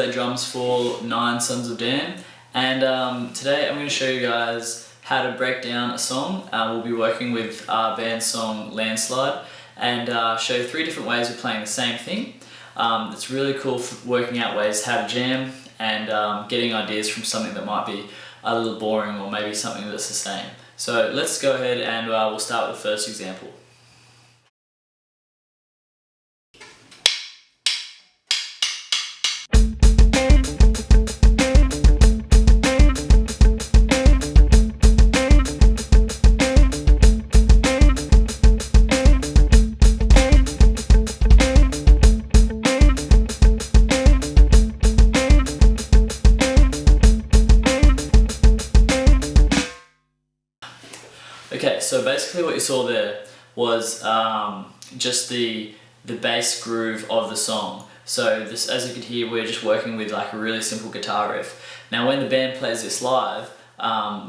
play drums for 9 Sons of Dan, and today I'm going to show you guys how to break down a song. We'll be working with our band song Landslide and show you 3 different ways of playing the same thing. It's really cool for working out ways how to jam and getting ideas from something that might be a little boring or maybe something that's the same. So let's go ahead and we'll start with the first example. Okay, so basically what you saw there was just the bass groove of the song. So this, as you could hear, we're just working with like a really simple guitar riff. Now when the band plays this live,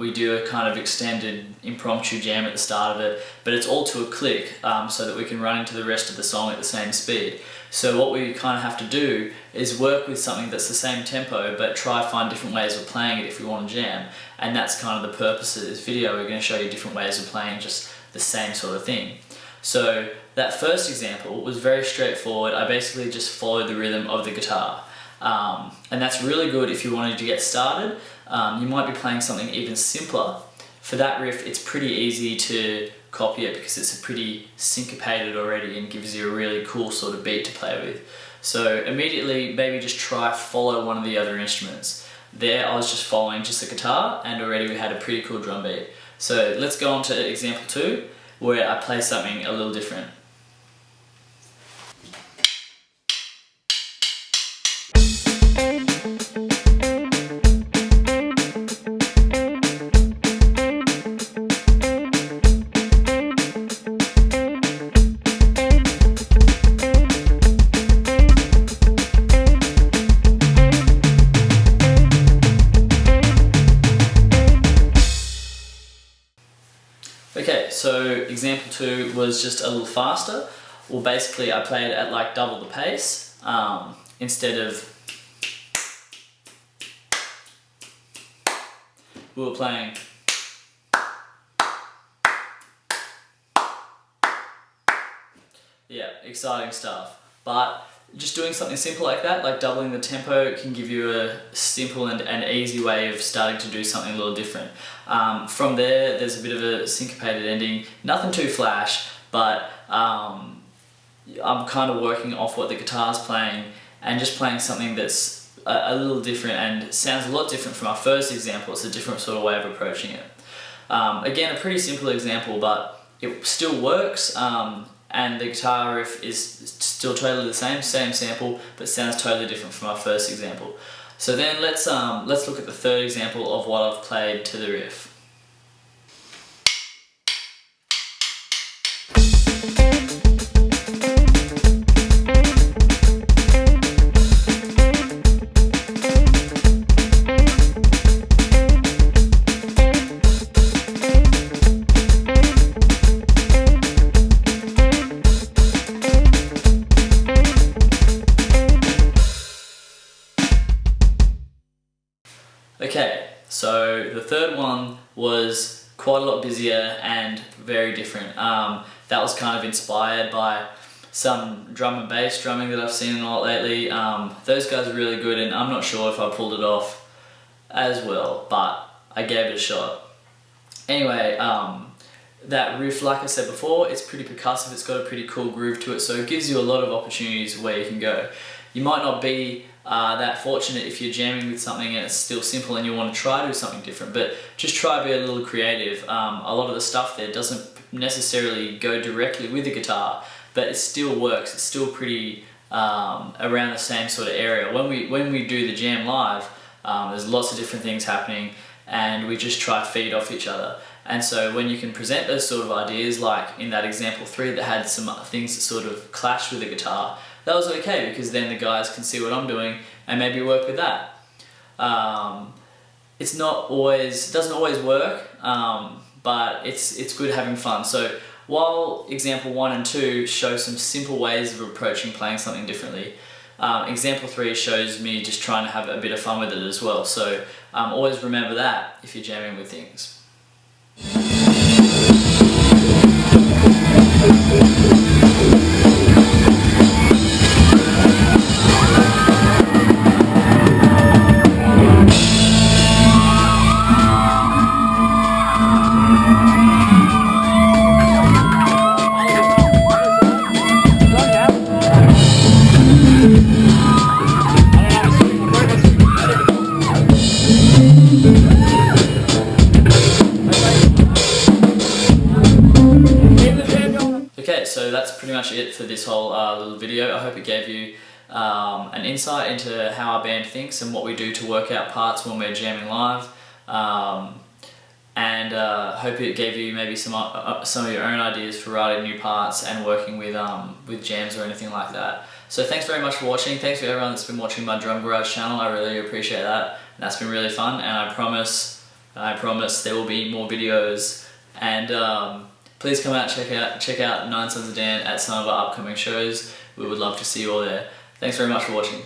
we do a kind of extended impromptu jam at the start of it, but it's all to a click so that we can run into the rest of the song at the same speed. So what we kind of have to do is work with something that's the same tempo, but try to find different ways of playing it if we want to jam. And that's kind of the purpose of this video. We're going to show you different ways of playing just the same sort of thing. So that first example was very straightforward. I basically just followed the rhythm of the guitar. And that's really good if you wanted to get started. You might be playing something even simpler. For that riff, it's pretty easy to copy it because it's pretty syncopated already and gives you a really cool sort of beat to play with. So immediately maybe just try follow one of the other instruments. There I was just following just the guitar and already we had a pretty cool drum beat. So let's go on to example 2 where I play something a little different. Okay, so example 2 was just a little faster. Well, basically I played at like double the pace instead of we were playing. Yeah, exciting stuff. But just doing something simple like that, like doubling the tempo, can give you a simple and easy way of starting to do something a little different. From there, there's a bit of a syncopated ending. Nothing too flash, but I'm kind of working off what the guitar's playing and just playing something that's a little different and sounds a lot different from our first example. It's a different sort of way of approaching it. Again, a pretty simple example, but it still works. And the guitar riff is still totally the same sample, but sounds totally different from our first example. So then let's look at the third example of what I've played to the riff. Okay, so the third one was quite a lot busier and very different. That was kind of inspired by some drum and bass drumming that I've seen a lot lately. Those guys are really good and I'm not sure if I pulled it off as well, but I gave it a shot. Anyway, that riff, like I said before, it's pretty percussive, it's got a pretty cool groove to it, so it gives you a lot of opportunities where you can go. You might not be that fortunate if you're jamming with something and it's still simple and you want to try to do something different, but just try to be a little creative. A lot of the stuff there doesn't necessarily go directly with the guitar, but it still works. It's still pretty around the same sort of area. When we do the jam live, there's lots of different things happening and we just try to feed off each other. And so when you can present those sort of ideas, like in that example 3 that had some things that sort of clashed with the guitar, that was okay because then the guys can see what I'm doing and maybe work with that. It doesn't always work, but it's good having fun. So while example 1 and 2 show some simple ways of approaching playing something differently, example 3 shows me just trying to have a bit of fun with it as well. So always remember that if you're jamming with things. Okay, so that's pretty much it for this whole little video. I hope it gave you an insight into how our band thinks and what we do to work out parts when we're jamming live. And hope it gave you maybe some of your own ideas for writing new parts and working with jams or anything like that. So thanks very much for watching. Thanks for everyone that's been watching my Drum Garage channel. I really appreciate that. And that's been really fun, and I promise there will be more videos. And please come out check out Nine Sons of Dan at some of our upcoming shows. We would love to see you all there. Thanks very much for watching.